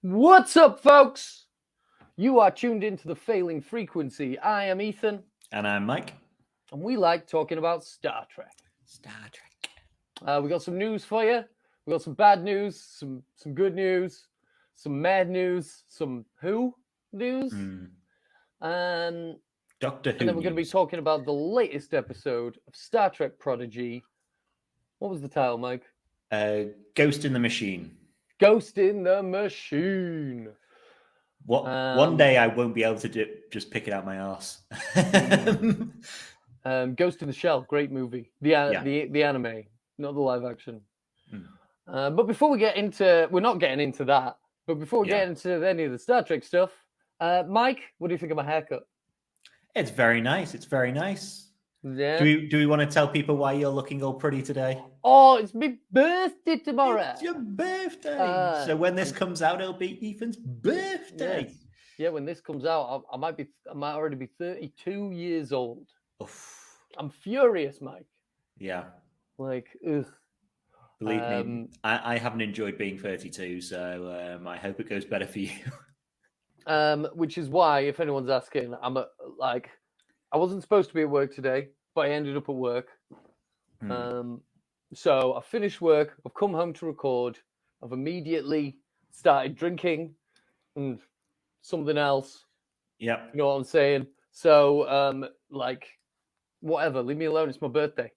What's up, folks? You are tuned into the Failing Frequency. I am Ethan, And I'm Mike. and we like talking about Star Trek. Star Trek. We got some news for you. We got some bad news, some good news, some mad news, some Who news, and Doctor Who. then we're going to be talking about the latest episode of Star Trek Prodigy. What was the title, Mike? Ghost in the Machine. Ghost in the Machine. One day I won't be able to just pick it out my arse. Ghost in the Shell, great movie. The anime, not the live action. But before we get into, we're not getting into that. But before we get into any of the Star Trek stuff, Mike, what do you think of my haircut? It's very nice. It's very nice. Yeah. Do we want to tell people why you're looking all pretty today? Oh, it's my birthday tomorrow. It's your birthday. So when this comes out, it'll be Ethan's birthday. Yes. Yeah, when this comes out, I might already be 32 years old. Oof. I'm furious, Mike. Yeah. Like, ugh. Believe me, I haven't enjoyed being 32, so I hope it goes better for you. Which is why, if anyone's asking, I wasn't supposed to be at work today, but I ended up at work. So I finished work, I've come home to record, I've immediately started drinking and something else. Yeah. You know what I'm saying? So, whatever, leave me alone, it's my birthday.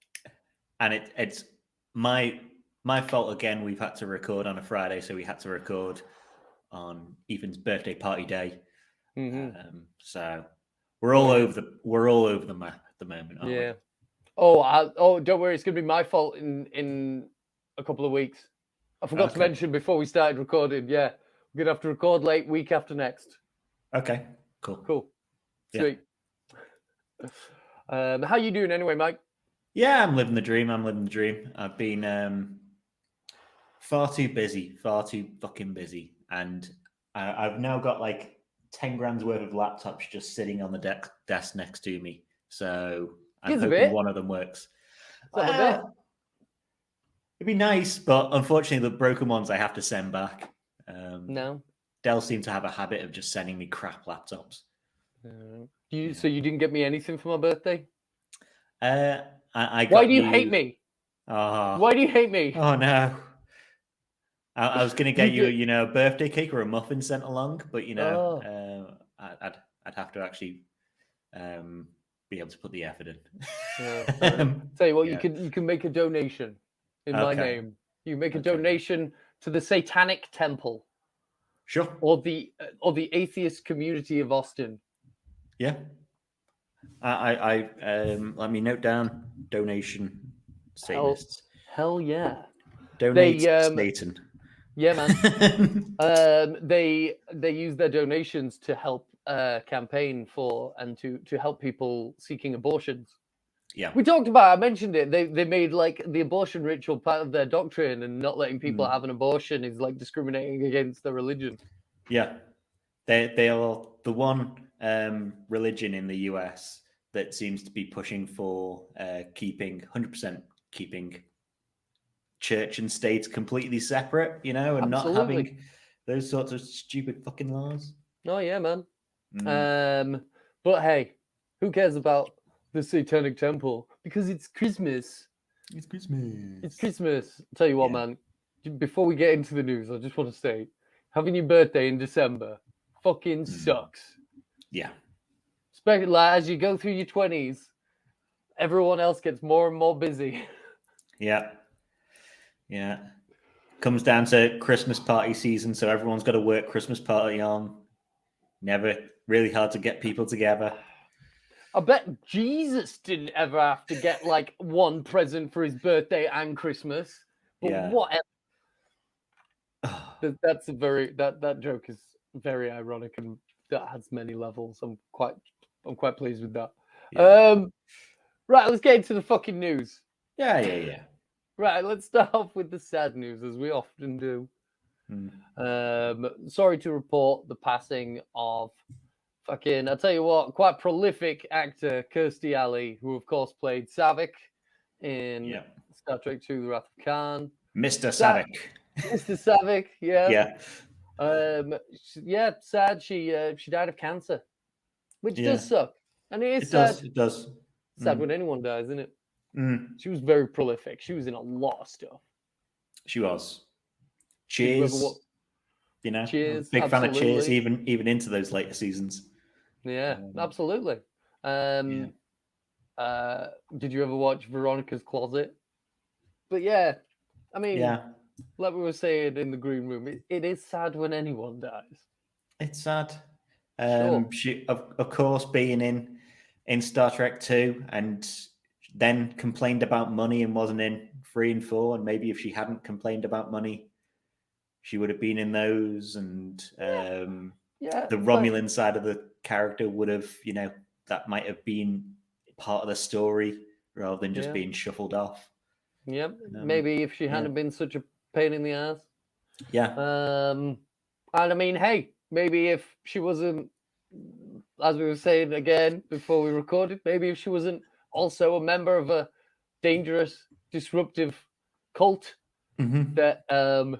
And it's my fault again. We've had to record on a Friday, so we had to record on Ethan's birthday party day. So we're all over the map at the moment, aren't we? Oh, don't worry, it's gonna be my fault in a couple of weeks. I forgot to mention before we started recording. Yeah, we're gonna have to record late week after next. Okay, cool. Sweet. How you doing anyway, Mike? Yeah, I'm living the dream. I've been far too fucking busy, and I've now got like 10 grand's worth of laptops just sitting on the desk next to me. So I'm hoping one of them works. It'd be nice, but unfortunately, the broken ones I have to send back. No. Dell seemed to have a habit of just sending me crap laptops. So you didn't get me anything for my birthday? Why do you hate me? Why do you hate me? Oh no! I was going to get you, a birthday cake or a muffin sent along, but I'd have to actually be able to put the effort in. Tell you what, you can make a donation in my name. You make a donation to the Satanic Temple. Sure. Or the atheist community of Austin. Yeah. I let me note down donation Satanists. Hell yeah. Donate Satan. Yeah, man. They use their donations to help campaign for and to help people seeking abortions. Yeah. We talked about, I mentioned it. They made like the abortion ritual part of their doctrine, and not letting people have an abortion is like discriminating against their religion. Yeah. They are the one religion in the US that seems to be pushing for 100% keeping church and state completely separate, and Absolutely. not having those sorts of stupid fucking laws. Oh yeah, man. But hey, who cares about the Satanic Temple? Because it's Christmas. It's Christmas. I'll tell you what, man. Before we get into the news, I just want to say, having your birthday in December fucking sucks. Yeah. Especially like, as you go through your 20s, everyone else gets more and more busy. Yeah. Comes down to Christmas party season, so everyone's got to work Christmas party on. Never really hard to get people together. I bet Jesus didn't ever have to get like one present for his birthday and Christmas. But whatever. That's that joke is very ironic, and that has many levels. I'm quite pleased with that. Yeah. Right, let's get into the fucking news. Yeah. Right, let's start off with the sad news, as we often do. Sorry to report the passing of I'll tell you what, quite prolific actor Kirstie Alley, who of course played Saavik in Star Trek II: The Wrath of Khan. Mr. Saavik. Mr. Saavik, yeah. Yeah, sad. She died of cancer, which does suck, and it is sad. It does. Sad when anyone dies, isn't it? Mm. She was very prolific. She was in a lot of stuff. She was. Cheers. You know, Cheers. Big absolutely. fan of Cheers, even into those later seasons. Yeah, absolutely. Did you ever watch Veronica's Closet? But yeah, I mean, like we were saying in the green room, it is sad when anyone dies. It's sad. She, of course, being in Star Trek 2 and then complained about money and wasn't in 3 and 4. And maybe if she hadn't complained about money, she would have been in those. And the Romulan side of the character would have, that might have been part of the story rather than just being shuffled off. Yeah, maybe if she hadn't been such a pain in the ass. Yeah. And I mean, hey, maybe if she wasn't, as we were saying again before we recorded, maybe if she wasn't also a member of a dangerous, disruptive cult that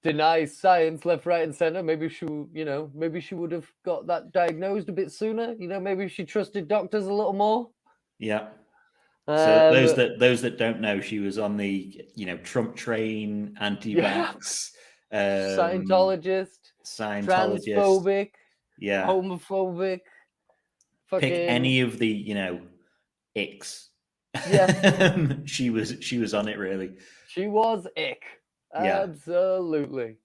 denies science left, right, and center, maybe she would have got that diagnosed a bit sooner. Maybe if she trusted doctors a little more. Yeah. So those that don't know, she was on the Trump train, anti-vax, Scientologist, transphobic, homophobic. Pick any of the icks. Yeah, she was on it really. She was ick. Absolutely.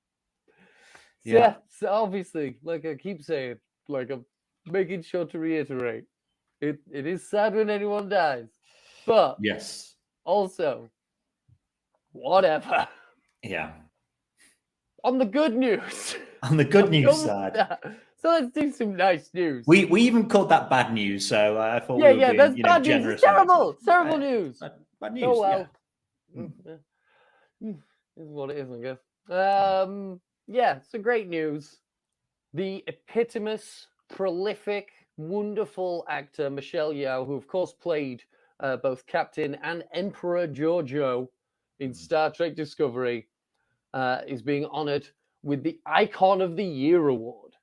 Yeah. So obviously, like I keep saying, like I'm making sure to reiterate, it is sad when anyone dies. But yes, also, whatever. Yeah. On the good news. On the good news side. So let's do some nice news. We even called that bad news, so I thought we were being, that's bad news. It's terrible. It's terrible news. Bad news. Oh well. Is what it is, I guess. So great news. The epitomous, prolific, wonderful actor Michelle Yeoh, who of course played both Captain and Emperor Georgiou in Star Trek Discovery, is being honored with the Icon of the Year award.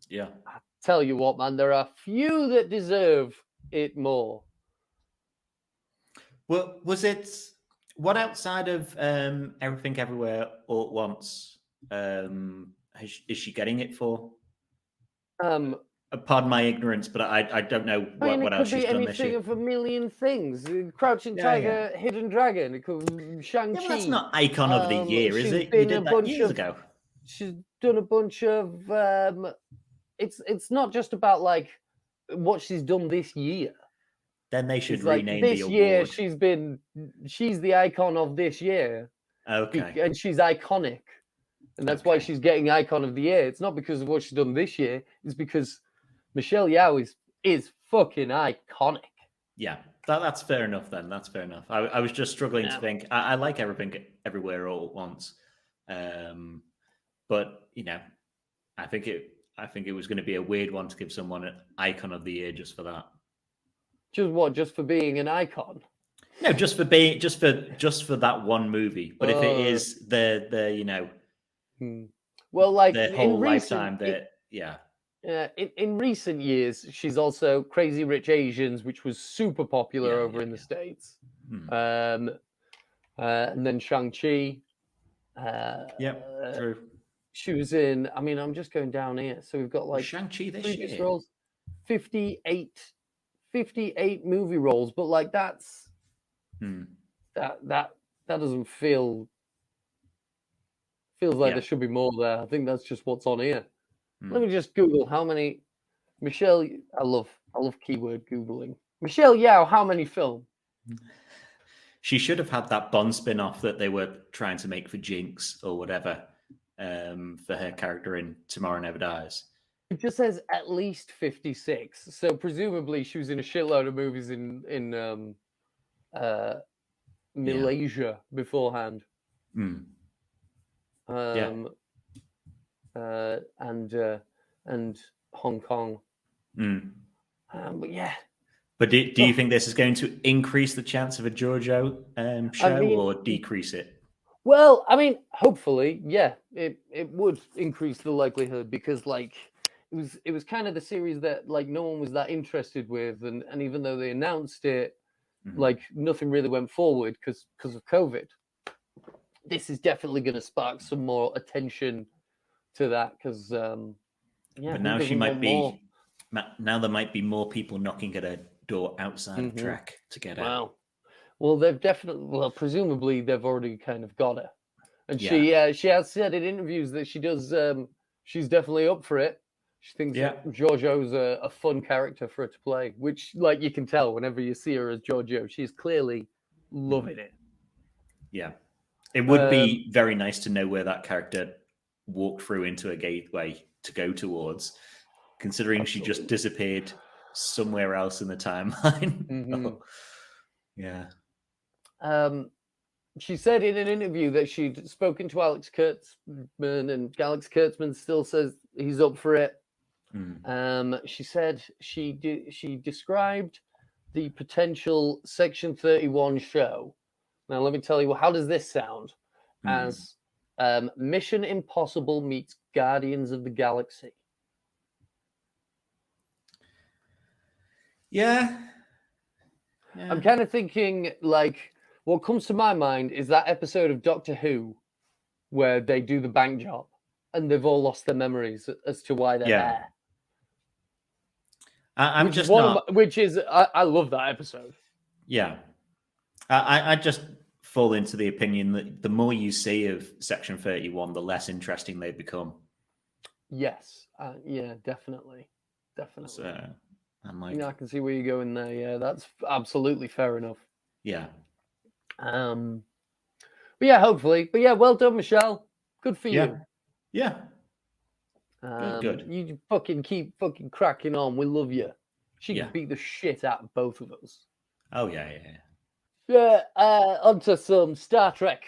Yeah. I tell you what, man, there are few that deserve it more. Well, what outside of Everything Everywhere All at Once is she getting it for? Pardon my ignorance, but I don't know what else she's done this year. It could be anything of a million things. Crouching Tiger, Hidden Dragon. It could be Shang-Chi. Yeah, that's not Icon of the Year, is it? You did that years ago. She's done a bunch of... It's not just about like what she's done this year. Then they should rename the award. This year, she's the icon of this year. Okay. And she's iconic. And that's why she's getting Icon of the Year. It's not because of what she's done this year. It's because Michelle Yeoh is fucking iconic. Yeah, that's fair enough then. That's fair enough. I was just struggling to think. I like Everything Everywhere All at Once. But, I think it was going to be a weird one to give someone an Icon of the Year just for that. Just for being an icon? No, just for that one movie. But if it is the well, like the whole lifetime, in recent years, she's also Crazy Rich Asians, which was super popular over in the States. And then Shang-Chi. True. She was in. I mean, I'm just going down here. So we've got like Shang-Chi this year. Roles, 58 movie roles, but like that's that doesn't feels like there should be more there. I think that's just what's on here. Let me just Google how many Michelle. I love keyword Googling. Michelle Yeoh, how many film? She should have had that Bond spin-off that they were trying to make for Jinx or whatever, for her character in Tomorrow Never Dies. It just says at least 56. So presumably she was in a shitload of movies in Malaysia beforehand. And Hong Kong. But yeah. But do you think this is going to increase the chance of a Georgiou show or decrease it? Well, I mean, hopefully, yeah, it would increase the likelihood because like it was kind of the series that like no one was that interested with, and even though they announced it, like nothing really went forward because of COVID. This is definitely going to spark some more attention to that because yeah, but now she might be. Now there might be more people knocking at her door outside of Trek to get her. Wow. Well, they've definitely. Well, presumably they've already kind of got her, and she has said in interviews that she does. She's definitely up for it. She thinks that Georgiou's a fun character for her to play, which, like, you can tell whenever you see her as Georgiou, she's clearly loving it. Yeah, it would be very nice to know where that character walked through into a gateway to go towards, considering she just disappeared somewhere else in the timeline. Yeah. She said in an interview that she'd spoken to Alex Kurtzman, and Alex Kurtzman still says he's up for it. She said she described the potential Section 31 show. Now, let me tell you, how does this sound? As Mission Impossible meets Guardians of the Galaxy. Yeah. I'm kind of thinking, like, what comes to my mind is that episode of Doctor Who where they do the bank job and they've all lost their memories as to why they're there. I love that episode. Yeah. I just fall into the opinion that the more you see of Section 31, the less interesting they become. Yes. Yeah, definitely. So, I'm like, I can see where you're going there. Yeah, that's absolutely fair enough. Yeah. But yeah, hopefully. But yeah, well done, Michelle. Good for you. Yeah. Good. You fucking keep fucking cracking on. We love you. She can beat the shit out of both of us. Oh, yeah. Yeah, onto some Star Trek.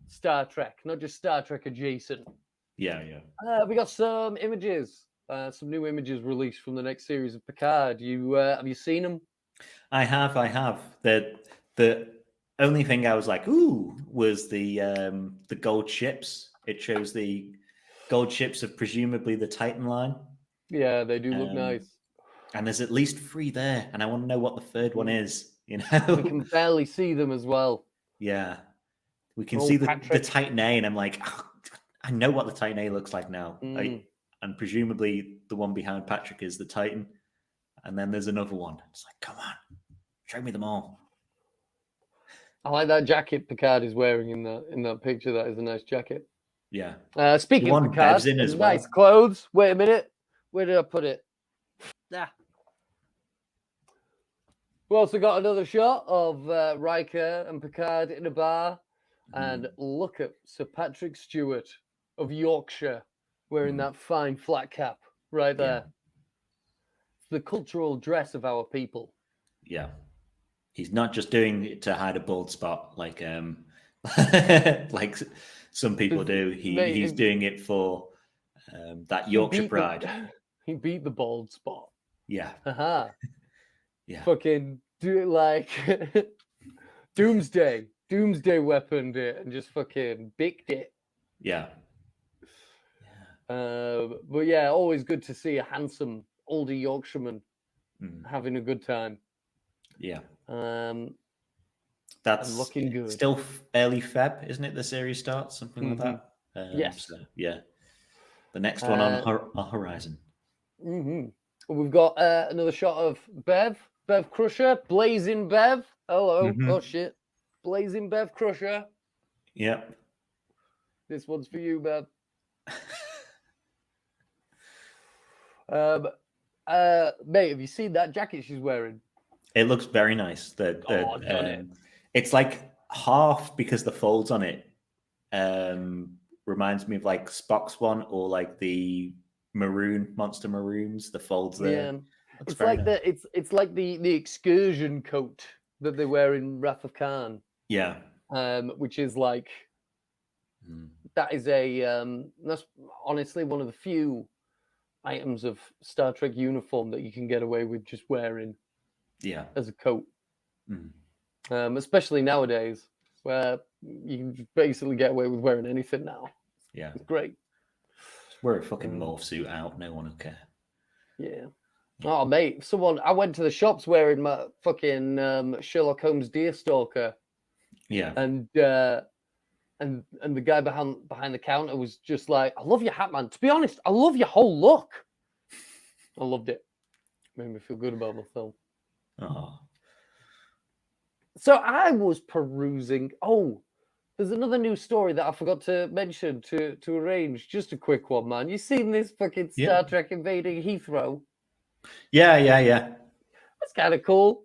Star Trek, not just Star Trek adjacent. Yeah. We got some images, some new images released from the next series of Picard. Have you seen them? I have. The only thing I was like, ooh, was the gold ships. It shows the gold ships of presumably the Titan line. Yeah, they do look nice. And there's at least 3 there, and I want to know what the third one is. You know, we can barely see them as well. Yeah, we can see the Titan A, and I'm like, oh, I know what the Titan A looks like now. And presumably the one behind Patrick is the Titan, and then there's another one. It's like, come on, show me them all. I like that jacket Picard is wearing in that picture. That is a nice jacket. Yeah. Speaking of Picard, nice clothes. Wait a minute. Where did I put it? We also got another shot of Riker and Picard in a bar. And look at Sir Patrick Stewart of Yorkshire wearing that fine flat cap right there. It's the cultural dress of our people. Yeah. He's not just doing it to hide a bald spot like like some people do. He's doing it for that Yorkshire pride. He beat the bald spot. Yeah. Yeah. Fucking do it like Doomsday weaponed it and just fucking bicked it. Yeah. But yeah, always good to see a handsome older Yorkshireman having a good time. Yeah. That's looking good. Still early Feb, isn't it? The series starts, something like that. Yes. So, yeah. The next one on our horizon. We've got another shot of Bev Crusher, Blazing Bev. Hello. Oh shit. Blazing Bev Crusher. Yep. This one's for you, Bev. Mate, have you seen that jacket she's wearing? It looks very nice. It's like half because the folds on it reminds me of like Spock's one or like the Monster Maroons. The folds there. Yeah, it's like nice. It's like the excursion coat that they wear in Wrath of Khan. Yeah. Which is like that is that's honestly one of the few items of Star Trek uniform that you can get away with just wearing. Yeah. As a coat. Especially nowadays where you can basically get away with wearing anything now. Yeah. It's great. Just wear a fucking morph suit out. No one will care. Yeah. Oh, mate. I went to the shops wearing my fucking Sherlock Holmes Deerstalker. Yeah. And the guy behind the counter was just like, I love your hat, man. To be honest, I love your whole look. I loved it. Made me feel good about myself. Oh. So I was perusing. Oh, there's another news story that I forgot to mention to arrange. Just a quick one, man. You seen this fucking Star Trek invading Heathrow? Yeah. That's kind of cool.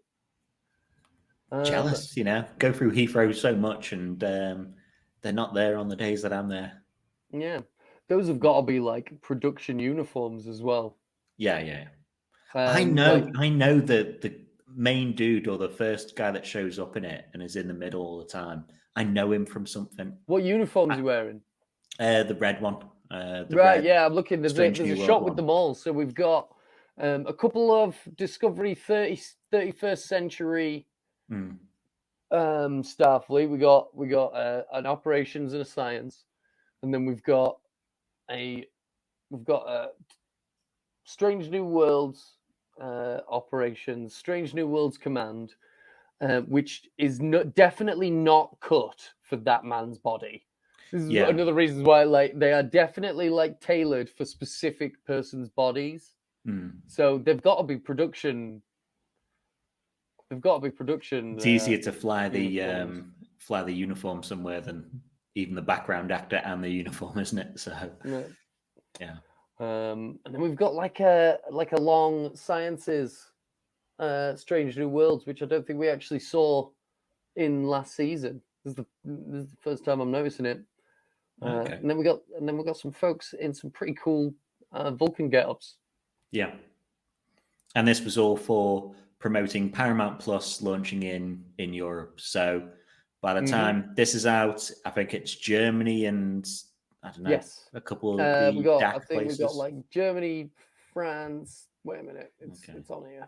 Jealous, go through Heathrow so much, and they're not there on the days that I'm there. Yeah, those have got to be like production uniforms as well. Yeah. I know the main dude or the first guy that shows up in it and is in the middle all the time. I know him from something. What uniforms are you wearing? The red one. Right, yeah, I'm looking. There's a shot with one. them all. So we've got a couple of Discovery 31st century Starfleet. We got an operations and a science, and then we've got a Strange New Worlds operations, Strange New Worlds command, which is definitely not cut for that man's body. This is another reason why, like, they are definitely like tailored for specific person's bodies. So they've got to be production. It's easier to fly the uniform somewhere than even the background actor and the uniform, isn't it? So yeah. And then we've got like a long sciences, Strange New Worlds, which I don't think we actually saw in last season. This is the first time I'm noticing it. Okay. And then we got some folks in some pretty cool Vulcan get-ups. Yeah. And this was all for promoting Paramount Plus launching in Europe. So by the time this is out, I think it's Germany and I don't know, a couple of the DAC places. We got like Germany, France. Wait a minute, it's on here.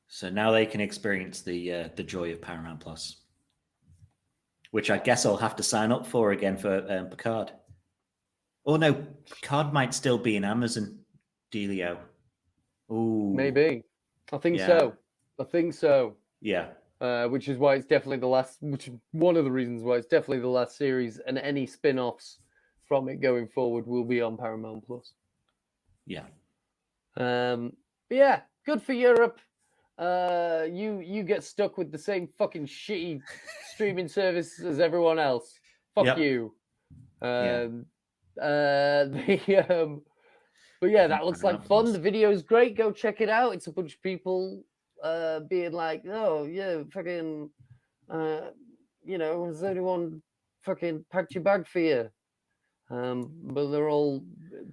So now they can experience the joy of Paramount Plus, which I guess I'll have to sign up for again for Picard. Oh no, Picard might still be in Amazon, Delio. Ooh, maybe. I think so. Yeah. Which is why it's definitely the last. Which is one of the reasons why it's definitely the last series, and any spin-offs from it going forward will be on Paramount Plus. Yeah. But yeah, good for Europe. You get stuck with the same fucking shitty streaming service as everyone else. Fuck you. But yeah, that looks like fun. The video is great. Go check it out. It's a bunch of people being like, oh yeah, fucking, has anyone fucking packed your bag for you? But they're all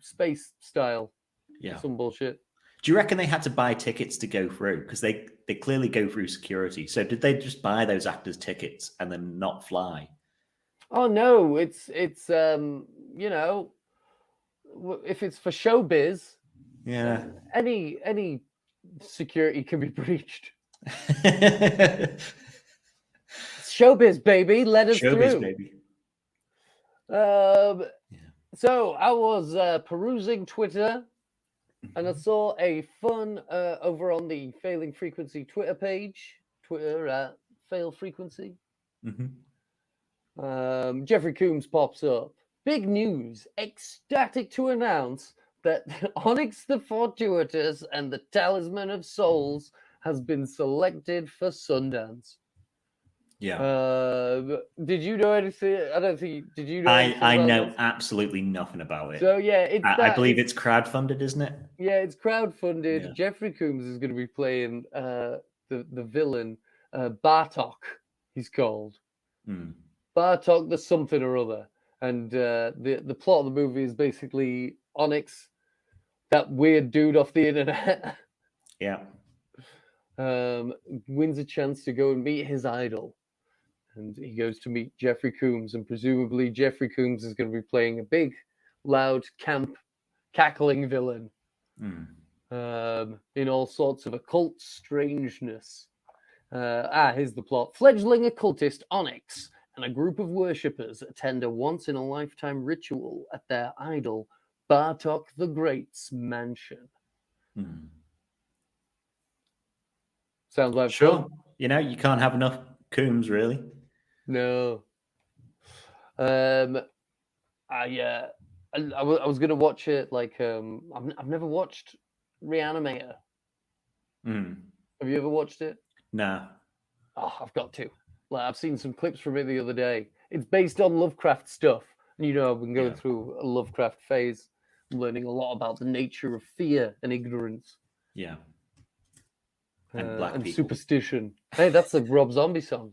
space style. Yeah. Some bullshit. Do you reckon they had to buy tickets to go through? Because they clearly go through security. So did they just buy those actors tickets and then not fly? Oh no, it's if it's for showbiz, any security can be breached. Showbiz, baby, let us through. Showbiz, baby. So I was perusing Twitter, and I saw a fun over on the Failing Frequency Twitter page. Twitter at Fail Frequency. Jeffrey Combs pops up. Big news. Ecstatic to announce that Onyx the Fortuitous and the Talisman of Souls has been selected for Sundance. Yeah. Did you know anything? I don't think. Did you know? I know absolutely nothing about it. So yeah, I believe it's crowdfunded, isn't it? Yeah, it's crowdfunded. Yeah. Jeffrey Combs is going to be playing the villain Bartok. He's called Bartok. The something or other, and the plot of the movie is basically Onyx, that weird dude off the internet. Yeah. Wins a chance to go and meet his idol. And he goes to meet Jeffrey Combs, and presumably Jeffrey Combs is going to be playing a big, loud, camp, cackling villain in all sorts of occult strangeness. Here's the plot. Fledgling occultist Onyx and a group of worshippers attend a once-in-a-lifetime ritual at their idol, Bartok the Great's mansion. Sounds like sure. fun. You can't have enough Coombs, really. No. I was gonna watch it. Like, I've never watched Reanimator. Have you ever watched it? No. Oh, I've got to. Like, I've seen some clips from it the other day. It's based on Lovecraft stuff, and I've been going through a Lovecraft phase, learning a lot about the nature of fear and ignorance. Yeah. And black people. Superstition. Hey, that's the Rob Zombie song.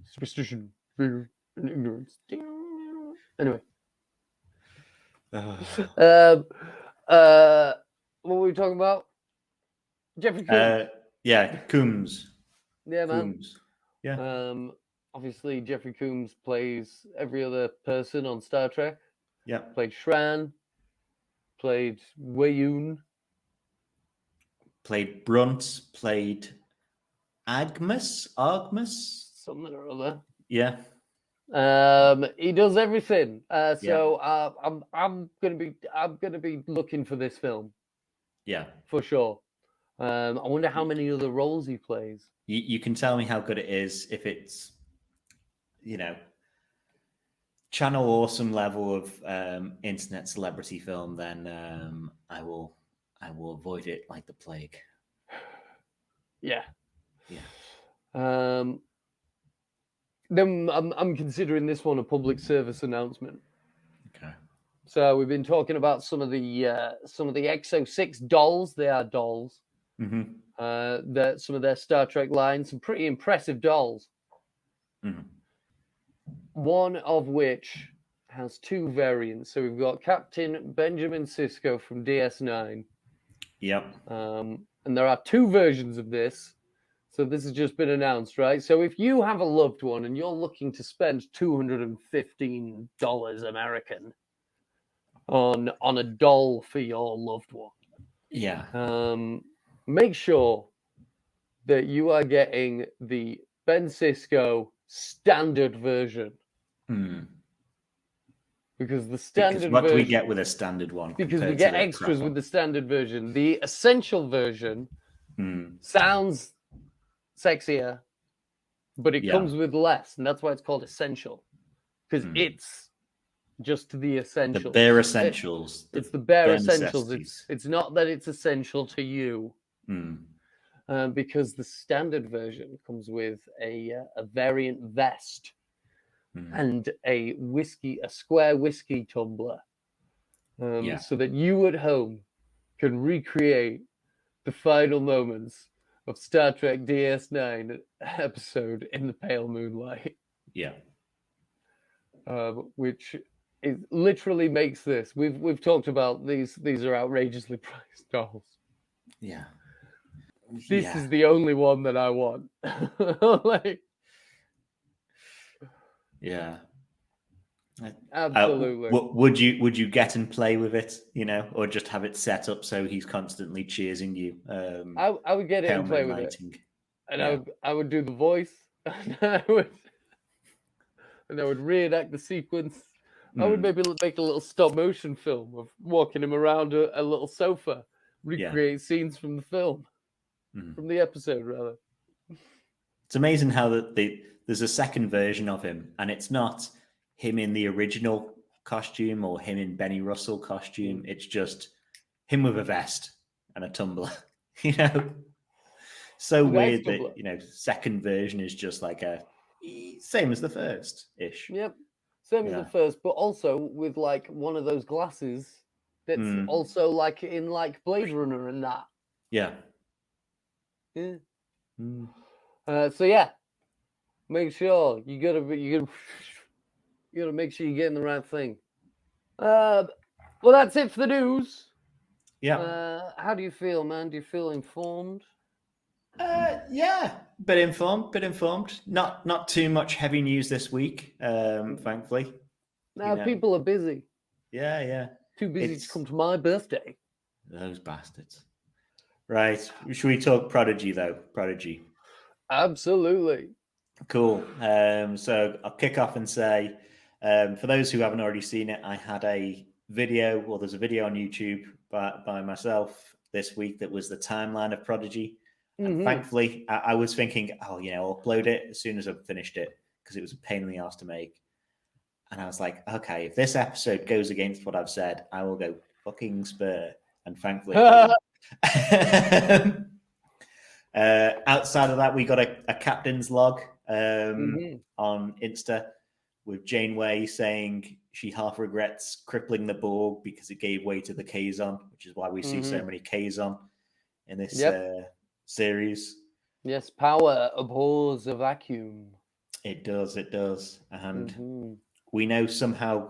Superstition, fear, and ignorance. Anyway. What were we talking about? Jeffrey Combs. Combs. Yeah, man. Combs. Yeah. Obviously, Jeffrey Combs plays every other person on Star Trek. Yeah. Played Shran. Played Weyoun. Played Brunt. Played Agmus. Something or other. Yeah. He does everything. I'm gonna be looking for this film. Yeah, for sure. I wonder how many other roles he plays. You can tell me how good it is if it's, Channel Awesome level of internet celebrity film. Then I will avoid it like the plague. Yeah. Then I'm considering this one a public service announcement. Okay. So we've been talking about some of the Exo 6 dolls. They are dolls. Mm-hmm. Some of their Star Trek lines, some pretty impressive dolls. Mm-hmm. One of which has two variants. So we've got Captain Benjamin Sisko from DS9. Yep. And there are two versions of this. So this has just been announced, right? So if you have a loved one and you're looking to spend $215 American on a doll for your loved one, make sure that you are getting the Ben Sisko standard version. Because the standard what version, do we get with a standard one? Because we get extras with the standard version. The essential version sounds sexier, but it comes with less, and that's why it's called essential. Because it's just the essentials. The bare essentials. It's the bare essentials. It's not that it's essential to you. Because the standard version comes with a variant vest and a square whiskey tumbler, so that you at home can recreate the final moments of Star Trek DS9 episode In the Pale Moonlight. Yeah. Which it literally makes this. We've talked about these are outrageously priced dolls. Yeah. This is the only one that I want. Yeah. Absolutely. Would you get and play with it, or just have it set up so he's constantly cheersing you? I would get it and play with it, and I would do the voice, and I would reenact the sequence. I would maybe make a little stop motion film of walking him around a little sofa, recreate scenes from the film, from the episode rather. It's amazing how there's a second version of him, and it's not him in the original costume or him in Benny Russell costume. It's just him with a vest and a tumbler. So weird that second version is just like a same as the first ish. Yep, same as the first, but also with like one of those glasses that's also like in like Blade Runner and that. Yeah. So yeah, make sure you gotta make sure you're getting the right thing. Well, that's it for the news. Yeah. How do you feel, man? Do you feel informed? Yeah, bit informed. Not too much heavy news this week, thankfully. Now people are busy. Yeah. Too busy to come to my birthday. Those bastards. Right. Should we talk Prodigy though? Prodigy. Absolutely. Cool. So I'll kick off and say, for those who haven't already seen it, I had a video, well, there's a video on YouTube by myself this week that was the timeline of Prodigy. And thankfully, I was thinking, I'll upload it as soon as I've finished it because it was a pain in the ass to make. And I was like, okay, if this episode goes against what I've said, I will go fucking spur. And thankfully, outside of that, we got a captain's log on Insta with Janeway saying she half regrets crippling the Borg because it gave way to the Kazon, which is why we see so many Kazon in this series. Yes, power abhors a vacuum. It does. And we know somehow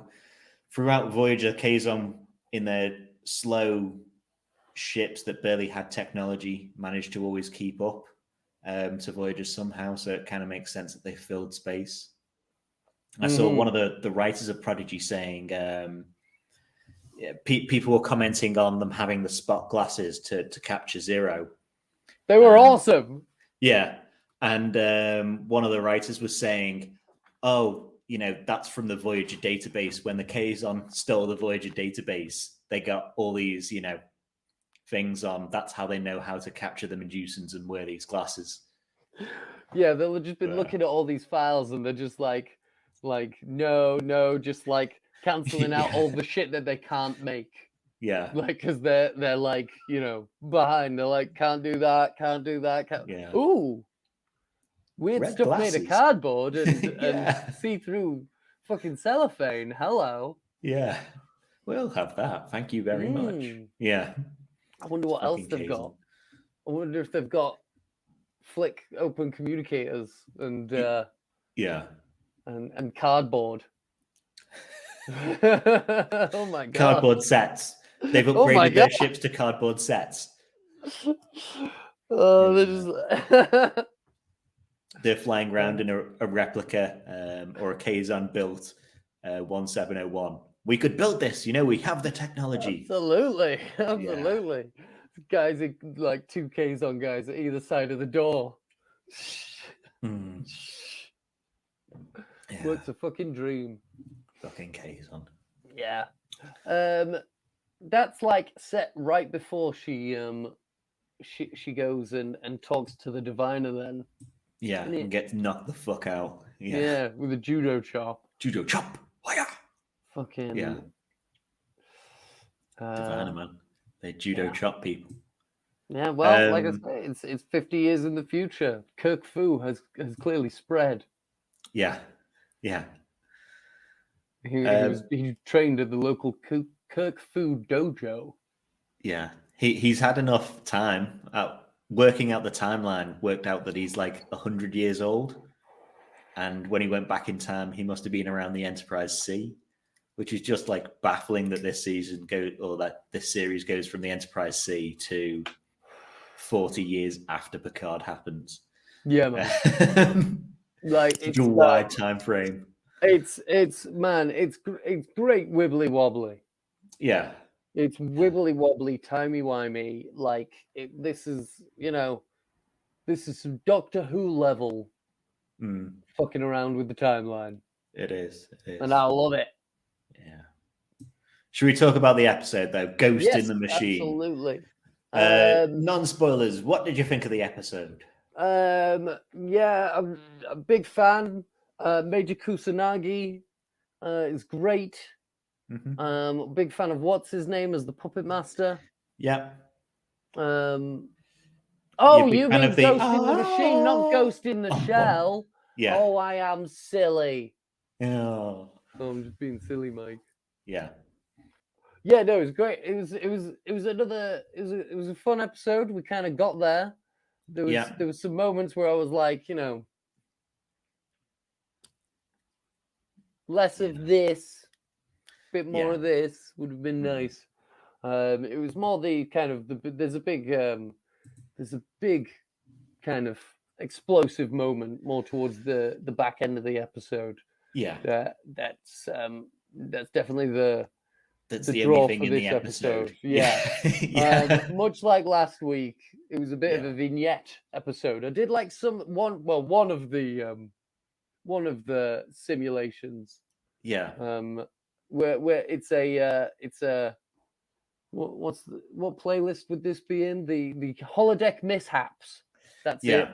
throughout Voyager, Kazon in their slow ships that barely had technology managed to always keep up to Voyager somehow, so it kind of makes sense that they filled space. I saw one of the writers of Prodigy saying people were commenting on them having the spot glasses to capture Zero. They were awesome. Yeah, and one of the writers was saying, oh, that's from the Voyager database. When the Kazon stole the Voyager database, they got all these, things on. That's how they know how to capture the Medusans and wear these glasses. Yeah, they'll just been looking at all these files and they're just like no, just like canceling out all the shit that they can't make. Yeah, like because they're like behind. They're like can't do that. Yeah. Ooh, weird Red stuff glasses. made of cardboard and see through fucking cellophane. Hello. Yeah, we'll have that. Thank you very much. Yeah. I wonder what else they've got. I wonder if they've got flick open communicators and and cardboard. Oh my god! Cardboard sets. They've upgraded their ships to cardboard sets. Oh, they're flying around in a replica or a Kazon built 1701. We could build this, we have the technology. Absolutely. Yeah. Guys, like 2 Kazon guys at either side of the door. What's a fucking dream? Fucking Kazon. Yeah. That's like set right before she goes and talks to the Diviner then. Yeah, and gets knocked the fuck out. Yeah, with a judo chop. Judo chop. Hiya! Fucking Diviner, man. They judo chop people. Yeah, well, like I say, it's 50 years in the future. Kirk Fu has clearly spread. Yeah. He trained at the local Kirk Fu dojo. Yeah, he's had enough time working out the timeline. Worked out that he's like 100 years old, and when he went back in time, he must have been around the Enterprise C, which is just like baffling that this series goes from the Enterprise C to 40 years after Picard happens. Yeah, man. Like it's a wide time frame. It's great wibbly wobbly. Yeah, it's wibbly wobbly, timey wimey. Like this is some Doctor Who level fucking around with the timeline. It is, and I love it. Yeah. Should we talk about the episode though? Ghost in the Machine. Absolutely. Non-spoilers. What did you think of the episode? Yeah, I'm a big fan. Major Kusanagi is great. Big fan of what's his name as the puppet master. Yeah. You mean Ghost in the Machine, not Ghost in the Shell. Yeah. Oh, I am silly. Oh, I'm just being silly, Mike. Yeah. Yeah, no, it was great. It was a fun episode. We kind of got there. There was some moments where I was like, less of this, bit more of this would have been nice. It was more the kind of there's a big kind of explosive moment more towards the back end of the episode. Yeah, that's definitely the only thing in the episode. Yeah. Much like last week, it was a bit of a vignette episode. I did like one of the the simulations. Yeah. Where it's a what playlist would this be in? The holodeck mishaps. That's it.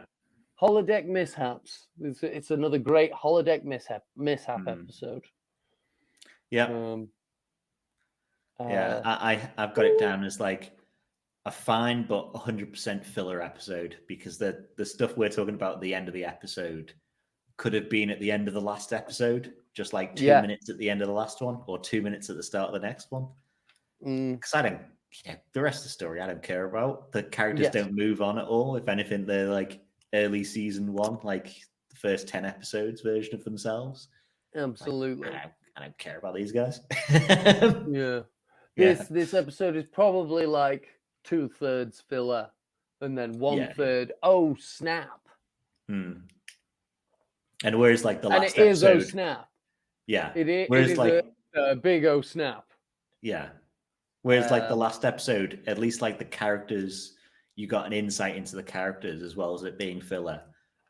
Holodeck mishaps. It's another great holodeck mishap episode. Yeah. I've got it down as like a fine but 100% filler episode, because the stuff we're talking about at the end of the episode could have been at the end of the last episode, just like 2 minutes at the end of the last one, or 2 minutes at the start of the next one. Because I don't, the rest of the story I don't care about. The characters don't move on at all. If anything, they're like early season 1, like the first 10 episodes version of themselves. Absolutely. Like, I don't care about these guys. This episode is probably like 2/3 filler, and then 1/3. Oh snap! And whereas like the last and it episode, is oh snap. Yeah. It is like a big oh snap. Yeah. Whereas like the last episode, at least like the characters, you got an insight into the characters as well as it being filler.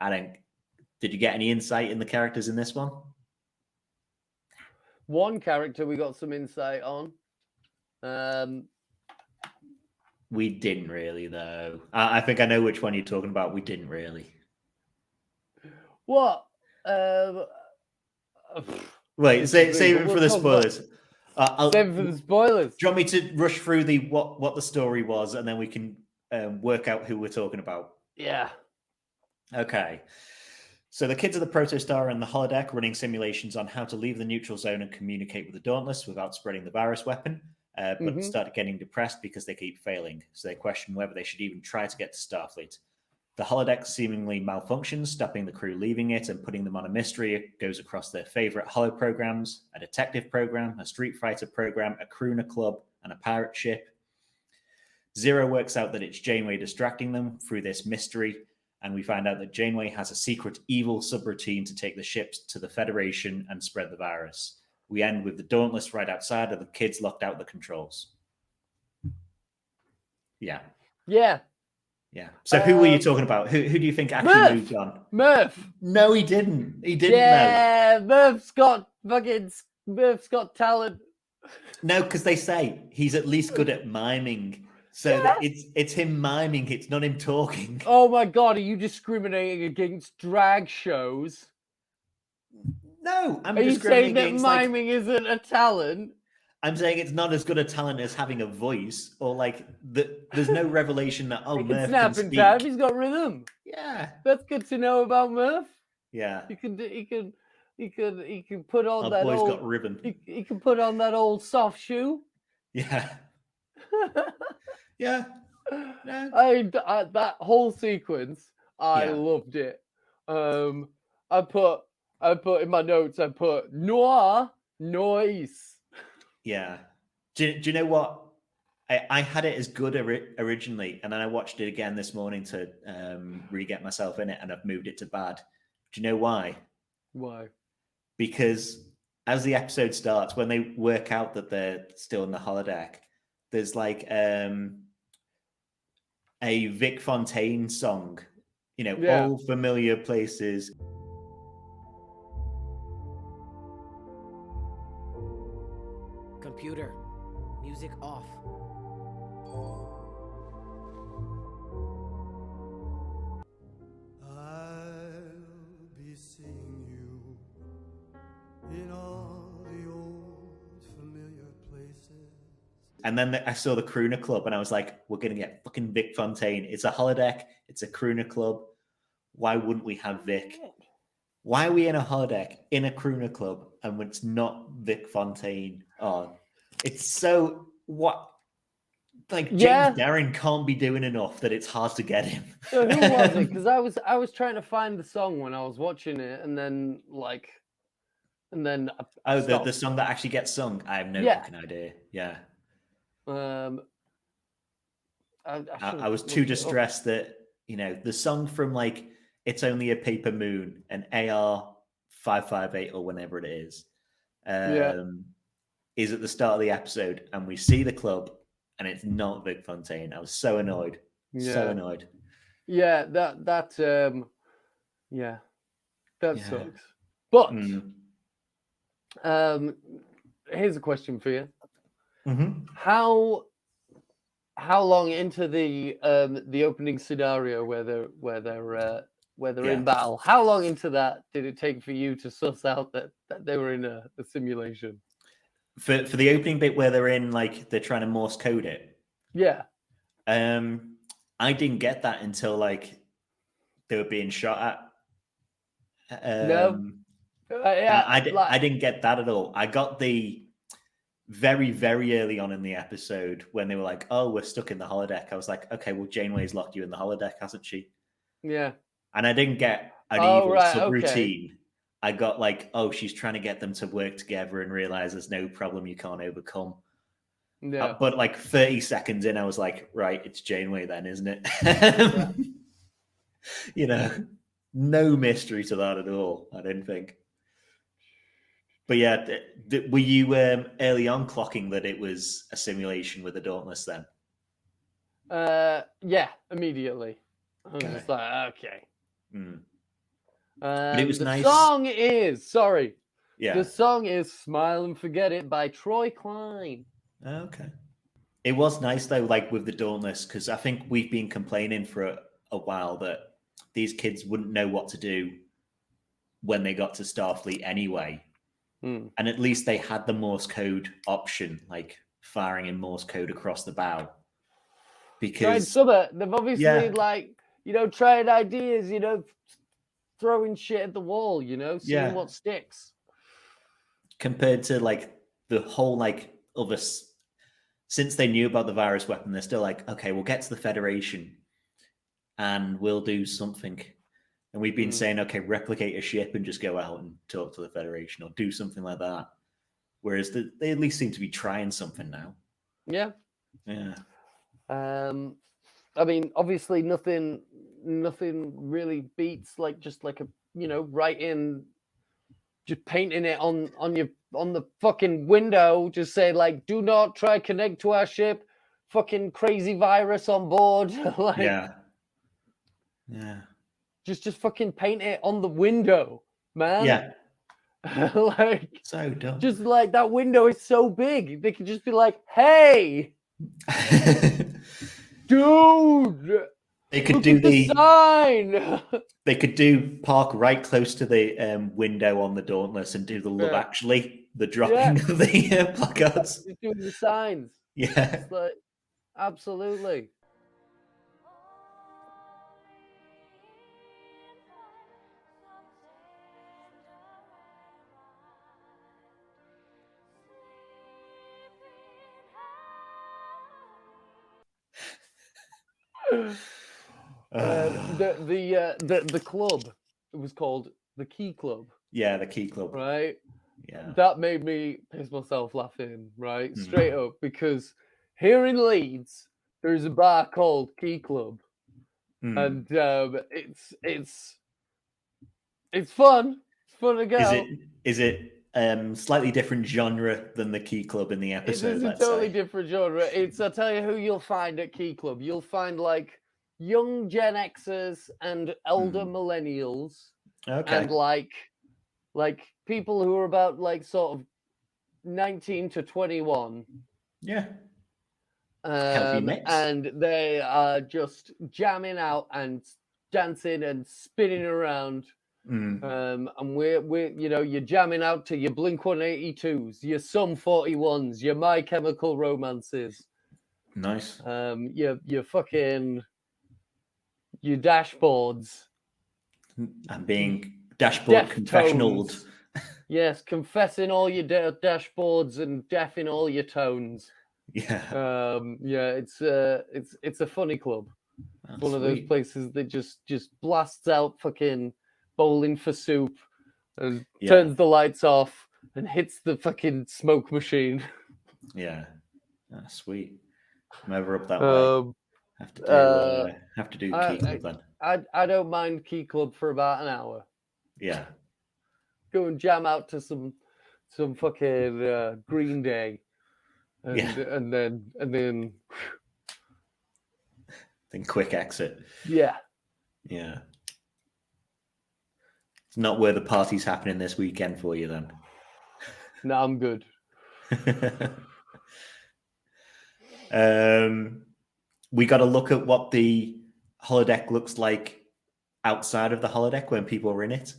Did you get any insight in the characters in this one? One character we got some insight on. We didn't really, though. I think I know which one you're talking about. We didn't really. What? Wait, save it for the spoilers. Save it for the spoilers. Do you want me to rush through what the story was, and then we can work out who we're talking about? Yeah. Okay. So the kids of the Protostar are in the holodeck running simulations on how to leave the neutral zone and communicate with the Dauntless without spreading the virus weapon, but started getting depressed because they keep failing. So they question whether they should even try to get to Starfleet. The holodeck seemingly malfunctions, stopping the crew leaving it and putting them on a mystery. It goes across their favorite holo programs, a detective program, a Street Fighter program, a crooner club, and a pirate ship. Zero works out that it's Janeway distracting them through this mystery, and we find out that Janeway has a secret evil subroutine to take the ships to the Federation and spread the virus. We end with the Dauntless right outside and the kids locked out the controls. Yeah. Yeah. Yeah. So who were you talking about? Who do you think actually moved on? Murph. No, he didn't. He didn't. Yeah, Murph's got talent. No, because they say he's at least good at miming. So it's him miming. It's not him talking. Oh my God, are you discriminating against drag shows? No, Are you saying that miming isn't a talent? I'm saying it's not as good a talent as having a voice, or like there's no revelation that Murph can speak. Tab. He's got rhythm. Yeah, that's good to know about Murph. Yeah, he can put on Our that boy's old. got ribbon. He can put on that old soft shoe. Yeah. Yeah. No. I that whole sequence, I loved it. I put in my notes. I put noir noise. Yeah. Do you know what? I had it as good originally, and then I watched it again this morning to re-get myself in it, and I've moved it to bad. Do you know why? Why? Because as the episode starts, when they work out that they're still in the holodeck, there's like a Vic Fontaine song, all familiar places. Computer, music off. I'll be seeing you in all the old familiar places. And then I saw the Crooner Club, and I was like, we're going to get fucking Vic Fontaine. It's a holodeck. It's a Crooner Club. Why wouldn't we have Vic? Why are we in a holodeck in a Crooner Club and it's not Vic Fontaine on? It's so what? Like James Darren can't be doing enough that it's hard to get him. So who was it? Because I was trying to find the song when I was watching it, and then the song that actually gets sung. I have no fucking idea. Yeah. I was too distressed that the song from like It's Only a Paper Moon and AR 558 or whenever it is at the start of the episode, and we see the club and it's not Vic Fontaine. I was so annoyed. So annoyed. Yeah, that sucks. But here's a question for you. Mm-hmm. How long into the opening scenario where they're in battle? How long into that did it take for you to suss out that they were in a simulation? For the opening bit where they're in, like, they're trying to Morse code it. Yeah. I didn't get that until, like, they were being shot at. No. Yeah. I didn't get that at all. I got the very, very early on in the episode when they were like, "Oh, we're stuck in the holodeck." I was like, "Okay, well, Janeway's locked you in the holodeck, hasn't she?" Yeah. And I didn't get an evil subroutine. Okay. I got like, "Oh, she's trying to get them to work together and realize there's no problem you can't overcome." Yeah. But like 30 seconds in, I was like, "Right, it's Janeway then, isn't it?" Yeah. You know, no mystery to that at all, I didn't think. But yeah, were you early on clocking that it was a simulation with the Dauntless then? Yeah, immediately. I was just like, okay. But it was nice. The song is Yeah. The song is "Smile and Forget It" by Troy Klein. Okay. It was nice though, like with the Dauntless, because I think we've been complaining for a while that these kids wouldn't know what to do when they got to Starfleet anyway. And at least they had the Morse code option, like firing in Morse code across the bow. Because they've obviously tried ideas, throwing shit at the wall, seeing what sticks. Compared to like the whole other, since they knew about the virus weapon, they're still like, okay, we'll get to the Federation and we'll do something. And we've been saying, okay, replicate a ship and just go out and talk to the Federation or do something like that. Whereas they at least seem to be trying something now. Yeah. Yeah. I mean, obviously nothing really beats just a, writing, just painting it on the fucking window, just say like, do not try connect to our ship, fucking crazy virus on board. Yeah. Just fucking paint it on the window, man. Yeah. Like, so dumb. Just like that window is so big, they could just be like, "Hey, dude, they could do the sign." They could do park right close to the window on the Dauntless and do the Love Actually, the dropping of the placards. Just doing the signs. Yeah. It's like, absolutely. The club, it was called the Key Club. Yeah, the Key Club. Right? Yeah. That made me piss myself laughing, right? Straight up, because here in Leeds, there's a bar called Key Club. And it's fun. It's fun to go. Is it slightly different genre than the Key Club in the episode? It's a totally different genre. I'll tell you who you'll find at Key Club. You'll find like young Gen Xers and elder millennials, and like people who are about like sort of 19 to 21. Yeah. And they are just jamming out and dancing and spinning around. And we're you're jamming out to your Blink-182s, your Sum 41s, your My Chemical Romances. Nice. Your fucking your dashboards. And being dashboard confessionals. Yes, confessing all your dashboards and deafing all your tones. Yeah. It's a funny club. It's one of those places that just blasts out fucking Bowling for Soup and turns the lights off and hits the fucking smoke machine. Yeah. Sweet. I'm ever up that way. Have to do Key Club then. I don't mind Key Club for about an hour. Yeah. Go and jam out to some fucking Green Day. And then quick exit. Yeah. It's not where the party's happening this weekend for you, then. No, I'm good. We got to look at what the holodeck looks like outside of the holodeck when people are in it.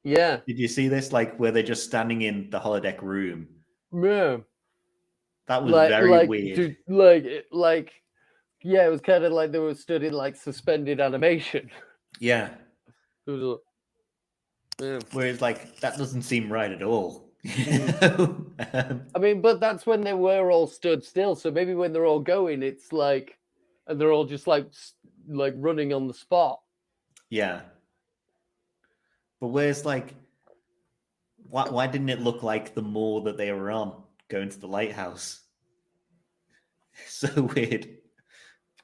Yeah. Did you see this? Like where they're just standing in the holodeck room. Yeah. That was very weird. Dude, yeah, it was kind of like they were stood in like suspended animation. Yeah. It was yeah. Whereas like that doesn't seem right at all. I mean, but that's when they were all stood still. So maybe when they're all going, it's like, and they're all just like running on the spot. Yeah. But where's like, why didn't it look like the mall that they were on going to the lighthouse? So weird.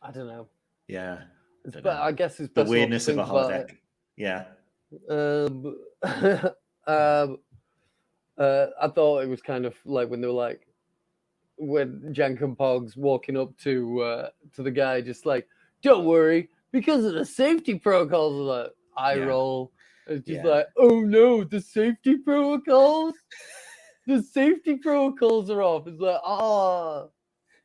I don't know. Yeah. But I guess it's the weirdness of a holodeck. Yeah. I thought it was kind of like when they were like, when Jank and Pogs walking up to the guy, just like, don't worry, because of the safety protocols, like eye roll. It's just like, oh no, the safety protocols, the safety protocols are off. It's like,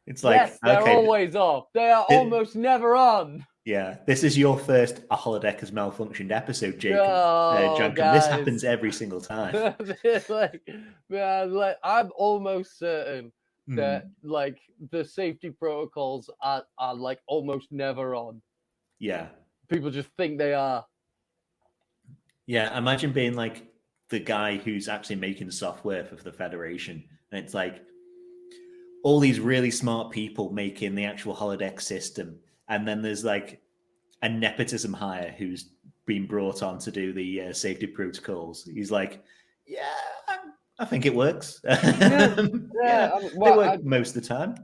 it's like, yes, they're always off. They are almost never on. Yeah, this is your first A Holodeck Has Malfunctioned episode, Jacob. Junkin. This happens every single time. I'm almost certain that like the safety protocols are like almost never on. Yeah. People just think they are. Yeah, imagine being like the guy who's actually making software for the Federation. And it's like all these really smart people making the actual holodeck system. And then there's like a nepotism hire who's been brought on to do the safety protocols. He's like, yeah, I think it works. They work most of the time.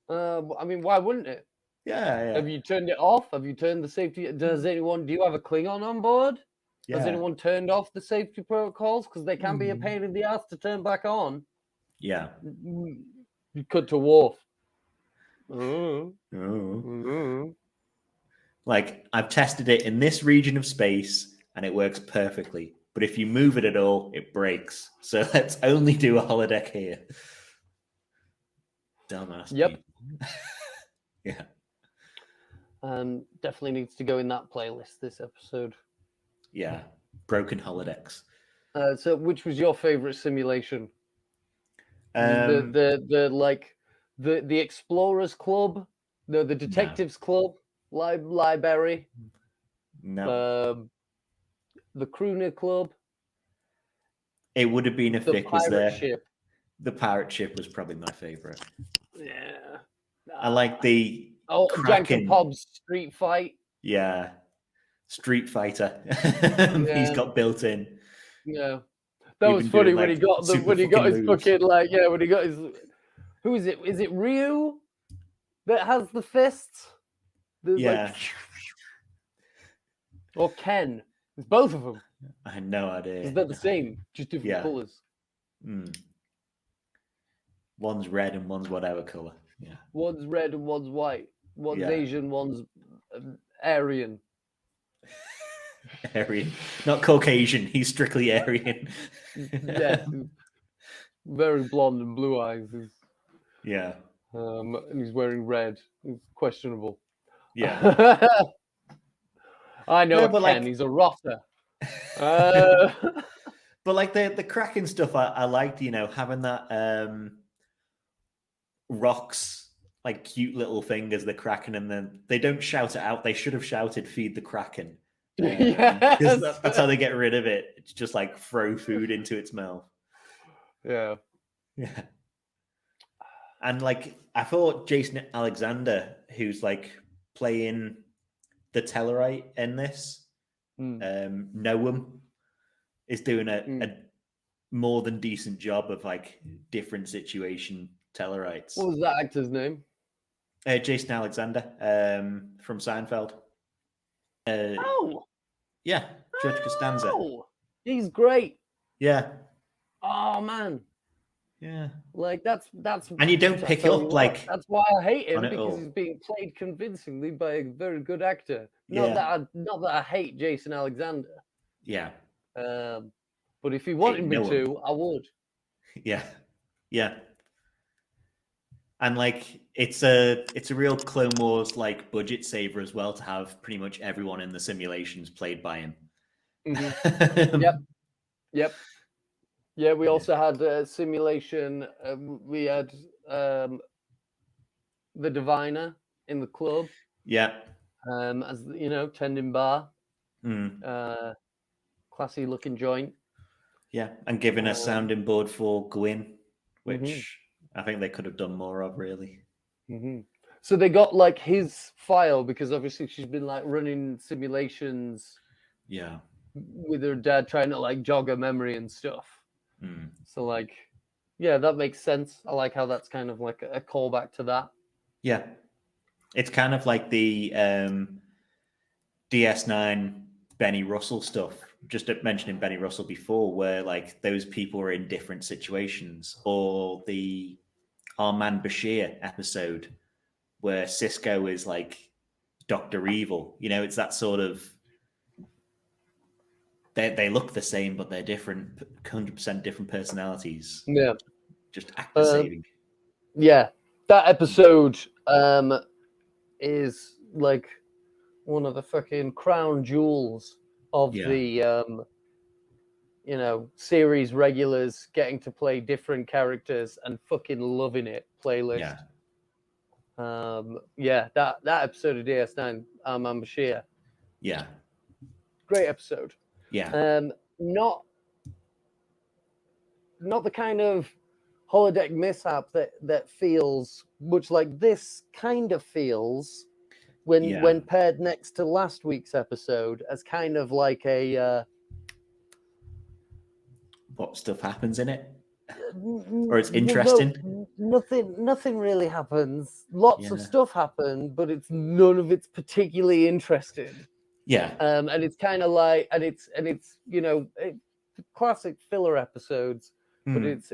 I mean, why wouldn't it? Yeah. Have you turned it off? Have you turned the safety? Do you have a Klingon on board? Yeah. Has anyone turned off the safety protocols? Because they can be a pain in the ass to turn back on. Yeah. You cut to Worf. Like, I've tested it in this region of space and it works perfectly. But if you move it at all, it breaks. So let's only do a holodeck here. Dumbass. Yep. Yeah. Definitely needs to go in that playlist, this episode. Yeah. Broken holodecks. So which was your favorite simulation? The Explorers Club, the Detectives Club, Library. No. The Crooner Club. It would have been if Vic was there. Ship. The pirate ship was probably my favorite. Yeah. I like the Jank and Pob's street fight. Yeah. Street Fighter. He's got built in. Yeah. That was funny when he got his fucking when he got his who is it? Is it Ryu that has the fists? Or Ken. It's both of them. I had no idea. They're the same, just different colours. One's red and one's whatever colour. Yeah. One's red and one's white. One's Asian, one's Aryan. Aryan. Not Caucasian. He's strictly Aryan. Yeah. Very blonde and blue eyes. Yeah. And he's wearing red. It's questionable. Yeah. I know Ken. He's a rotter. But like the Kraken stuff, I liked, having that rocks, like cute little thing as the Kraken, and then they don't shout it out. They should have shouted, "Feed the Kraken." Because that's how they get rid of it. It's just like throw food into its mouth. Yeah. Yeah. And like, I thought Jason Alexander, who's like playing the Tellarite in this, Noam, is doing a more than decent job of like different situation Tellarites. What was that actor's name? Jason Alexander from Seinfeld. Yeah, Judge Costanza. He's great. Yeah. Oh man. Yeah. Like that's and you don't pick up like that's why I hate him, because he's being played convincingly by a very good actor. Not that I hate Jason Alexander. Yeah. But if he wanted me no one. to, I would. Yeah. And like it's a real Clone Wars like budget saver as well to have pretty much everyone in the simulations played by him. Mm-hmm. Yep. Yeah, we also had a simulation. We had the diviner in the club. Yeah. As you know, tending bar. Classy looking joint. Yeah, and giving a sounding board for Gwyn, which I think they could have done more of, really. So they got like his file because obviously she's been like running simulations. Yeah. With her dad trying to like jog her memory and stuff. So like, yeah, that makes sense. I like how that's kind of like a callback to that. Yeah. It's kind of like the DS9 Benny Russell stuff. Just mentioning Benny Russell before, where like those people are in different situations, or the Armand Bashir episode where Cisco is like Dr. Evil. You know, it's that sort of they look the same, but they're different, 100% different personalities. Yeah. Just actor saving. Yeah. That episode is like one of the fucking crown jewels of the series regulars getting to play different characters and fucking loving it playlist. That episode of DS9, Armand Bashir. Yeah. Great episode. Yeah. Not the kind of holodeck mishap that feels much like this kind of feels when paired next to last week's episode as kind of like a what stuff happens in it, or it's interesting. Nothing really happens. Lots of stuff happened, but none of it's particularly interesting. Yeah. And it's kind of like, and it's classic filler episodes, but it's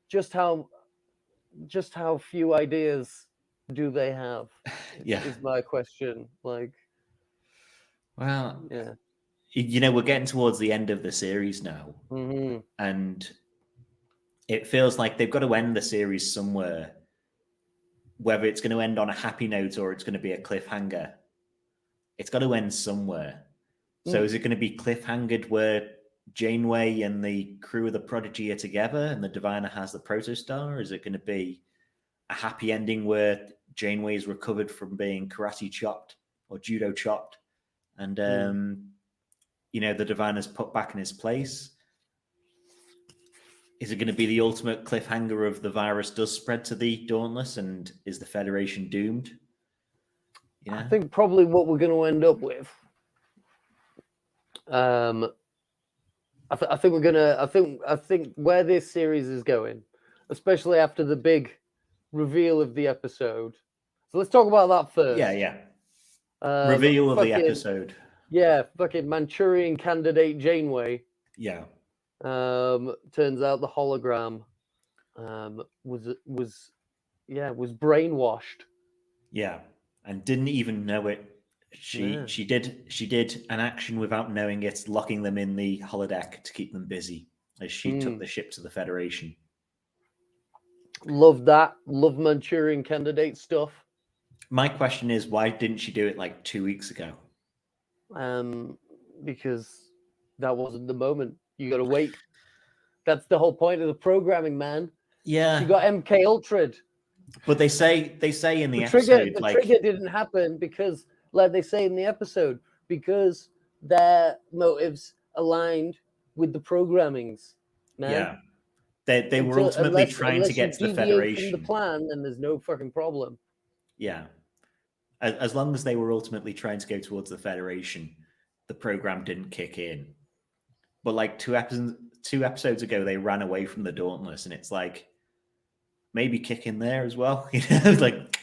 just how few ideas do they have? Is my question. Like, well, we're getting towards the end of the series now, and it feels like they've got to end the series somewhere. Whether it's going to end on a happy note or it's going to be a cliffhanger, it's got to end somewhere. So is it going to be cliffhangered where Janeway and the crew of the Prodigy are together and the Diviner has the Protostar? Is it going to be a happy ending where Janeway is recovered from being karate chopped or judo chopped and the Diviner's put back in his place? Is it going to be the ultimate cliffhanger of the virus does spread to the Dauntless and is the Federation doomed? I think probably what we're going to end up with. I think where this series is going, especially after the big reveal of the episode. So let's talk about that first. Yeah. Reveal of the episode. Yeah, fucking Manchurian Candidate Janeway. Yeah. Turns out the hologram was brainwashed. Yeah, and didn't even know it. She did an action without knowing it, locking them in the holodeck to keep them busy as she took the ship to the Federation. Love that. Love Manchurian Candidate stuff. My question is, why didn't she do it like 2 weeks ago? Because that wasn't the moment. You got to wait. That's the whole point of the programming, man. Yeah. You got MK Ultra'd. But they say in the episode, the trigger didn't happen because, like they say in the episode, because their motives aligned with the programmings, man. Yeah. They were ultimately trying to get to the Federation. From the plan, then there's no fucking problem. Yeah. As long as they were ultimately trying to go towards the Federation, the program didn't kick in. But like two episodes ago, they ran away from the Dauntless, and it's like, maybe kick in there as well. Like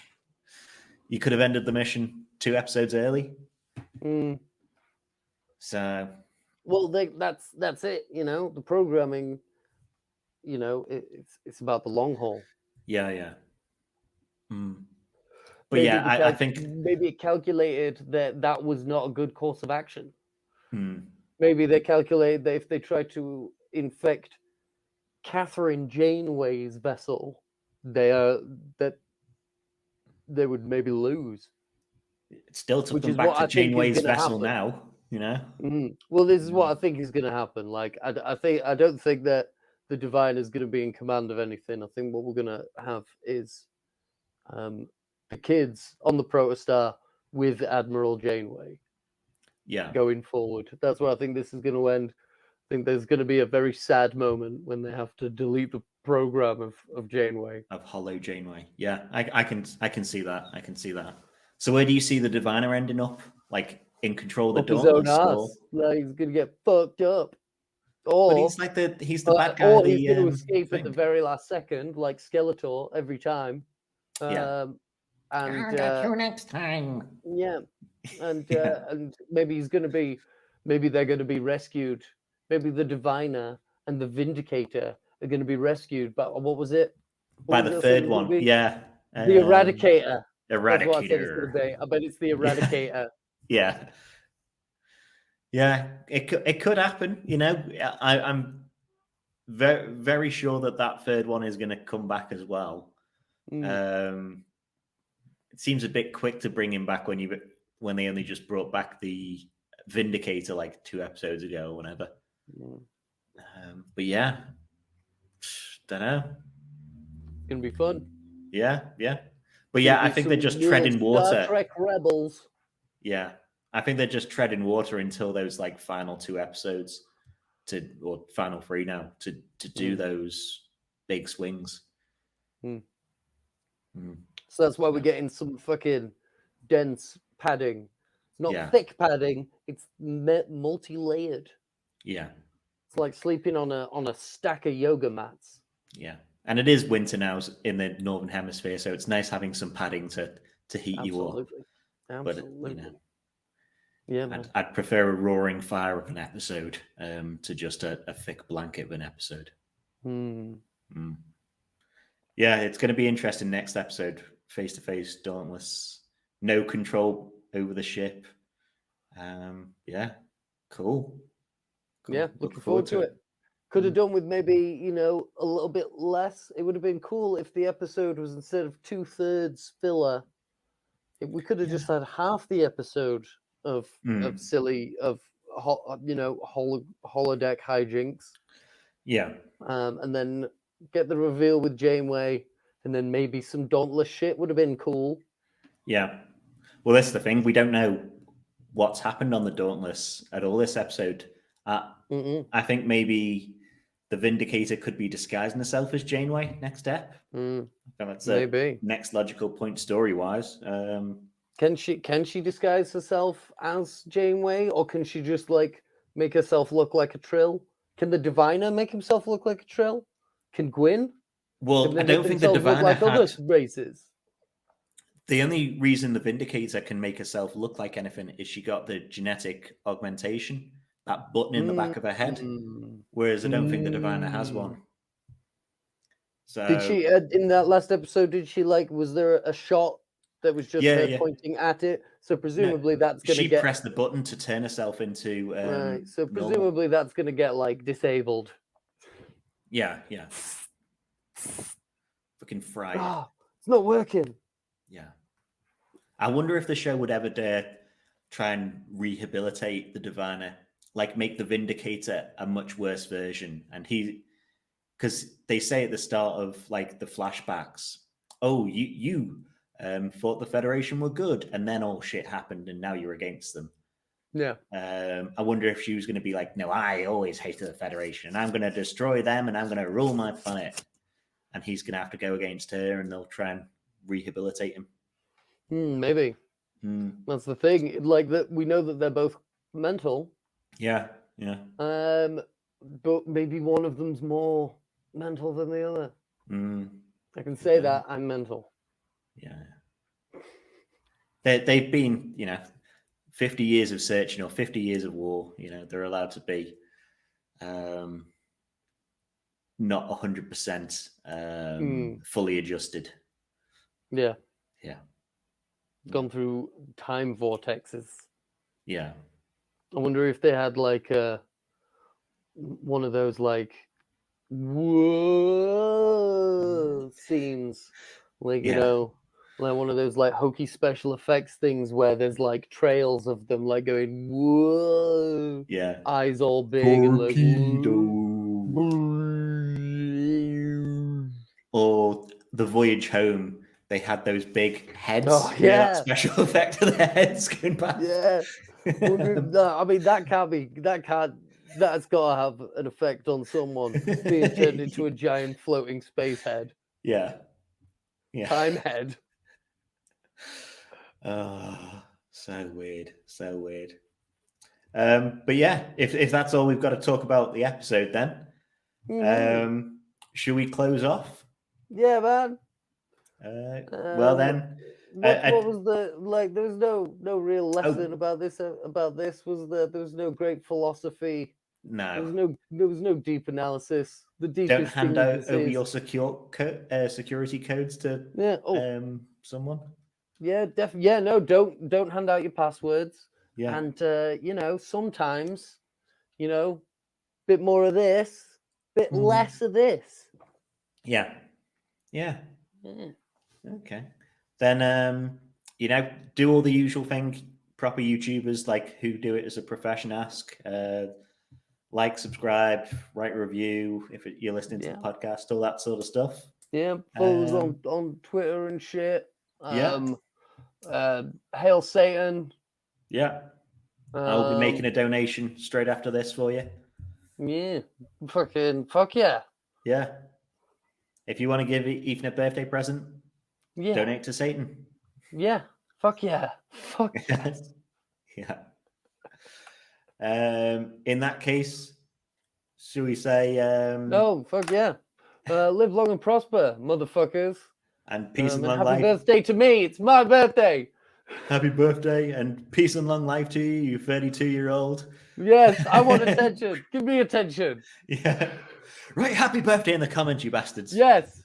you could have ended the mission 2 episodes early. So, well, that's it. The programming. It's about the long haul. Yeah. But maybe I think maybe it calculated that was not a good course of action. maybe they calculate that if they try to infect Catherine Janeway's vessel, that they would maybe lose. It still took Which them is back what to I think is Janeway's gonna vessel happen. now, you know? Well, this is what I think is going to happen. Like, I don't think that the Divine is going to be in command of anything. I think what we're going to have is the kids on the Protostar with Admiral Janeway Yeah. going forward. That's where I think this is going to end. I think there's going to be a very sad moment when they have to delete the program of Janeway. Of Hollow Janeway. Yeah, I can see that. I can see that. So where do you see the Diviner ending up? Like in control of the Up his own Dauntless? Or... ass. Like, he's going to get fucked up. But Or he's like he's the bad guy. or he's going to escape thing. at the very last second, like Skeletor every time. Yeah. And I'll get you next time. Yeah, and and maybe he's going to be, maybe they're going to be rescued. Maybe the Diviner and the Vindicator are going to be rescued. But what was it? By the third one, yeah. The Eradicator. Eradicator. That's what I said it's going to be. I bet it's the Eradicator. Yeah. Yeah, it could happen. You know, I'm very very sure that third one is going to come back as well. It seems a bit quick to bring him back when they only just brought back the Vindicator like 2 episodes ago or whatever. But yeah, don't know. It's gonna be fun. Yeah. But yeah, I think they're just treading water. Star Trek Rebels. Yeah, I think they're just treading water until those like final 2 episodes or final 3 now to do those big swings. So that's why we're getting some fucking dense padding. It's not thick padding, it's multi-layered. Yeah. It's like sleeping on a stack of yoga mats. Yeah. And it is winter now in the Northern Hemisphere, so it's nice having some padding to heat you up. Absolutely. But, you know, yeah, man. I'd prefer a roaring fire of an episode to just a thick blanket of an episode. Yeah, it's going to be interesting next episode. Face-to-face, Dauntless. No control over the ship. Yeah, cool. Yeah, looking forward to it. Could have done with maybe, you know, a little bit less. It would have been cool if the episode was, instead of 2/3 filler, we could have just had half the episode of silly, holodeck hijinks. Yeah. And then get the reveal with Janeway, and then maybe some Dauntless shit would have been cool. Yeah. Well, that's the thing. We don't know what's happened on the Dauntless at all this episode. I think maybe the Vindicator could be disguising herself as Janeway next step. That's maybe next logical point story-wise. Can she disguise herself as Janeway, or can she just like make herself look like a Trill? Can the Diviner make himself look like a Trill? Can Gwyn? Well, I don't think the Diviner look like other races. The only reason the Vindicator can make herself look like anything is she got the genetic augmentation, that button in the back of her head, whereas I don't think the Diviner has one. So did she in that last episode? Did she was there a shot that was just her pointing at it? So presumably that's going to get. She pressed the button to turn herself into. Right. So presumably that's going to get disabled. Yeah. Fucking fried. Oh, it's not working. Yeah. I wonder if the show would ever dare try and rehabilitate the Diviner, like make the Vindicator a much worse version. And because they say at the start of the flashbacks, oh, you thought the Federation were good, and then all shit happened, and now you're against them. Yeah. I wonder if she was going to be like, no, I always hated the Federation, and I'm going to destroy them, and I'm going to rule my planet. And he's going to have to go against her, and they'll try and rehabilitate him. Maybe. That's the thing. That we know that they're both mental. Yeah. But maybe one of them's more mental than the other. I can say that I'm mental. Yeah. They've been, 50 years of searching or 50 years of war. They're allowed to be not 100% fully adjusted. Yeah. Yeah. Gone through time vortexes. Yeah. I wonder if they had like one of those like whoa scenes, like you Yeah. know, like one of those like hokey special effects things where there's like trails of them like going whoa, Yeah. eyes all big and like Or the voyage home, they had those big heads. Oh, You know, that yeah. special effect of their heads going past. Yeah. I mean, that can't be. That's got to have an effect on someone being turned into a giant floating space head, Yeah. Yeah. time head. Oh, so weird. So weird. But yeah, if that's all we've got to talk about the episode, then should we close off? Yeah, man. Well then, what was the like? There was no real lesson about this. Was there? There was no great philosophy. No. There was no deep analysis. The deepest Don't hand thing out over your security codes to someone. Yeah, definitely. Yeah, no, don't hand out your passwords. Yeah. And you know, sometimes, you know, bit more of this, bit less of this. Yeah. Yeah. Okay. Then you know, do all the usual thing proper YouTubers like who do it as a profession ask. Like, subscribe, write a review if you're listening to the podcast, all that sort of stuff. Yeah, follow us on Twitter and shit. Yeah. Hail Satan. Yeah. I'll be making a donation straight after this for you. Yeah. Fuck yeah. Yeah. If you want to give Ethan a birthday present, donate to Satan. Yeah. Fuck yeah. Fuck yes. Yeah. In that case, should we say no, fuck yeah. Live long and prosper, motherfuckers. And peace and long life. Happy birthday to me. It's my birthday. Happy birthday and peace and long life to you 32-year-old. Yes, I want attention. Give me attention. Yeah. Right, happy birthday in the comments, you bastards. Yes.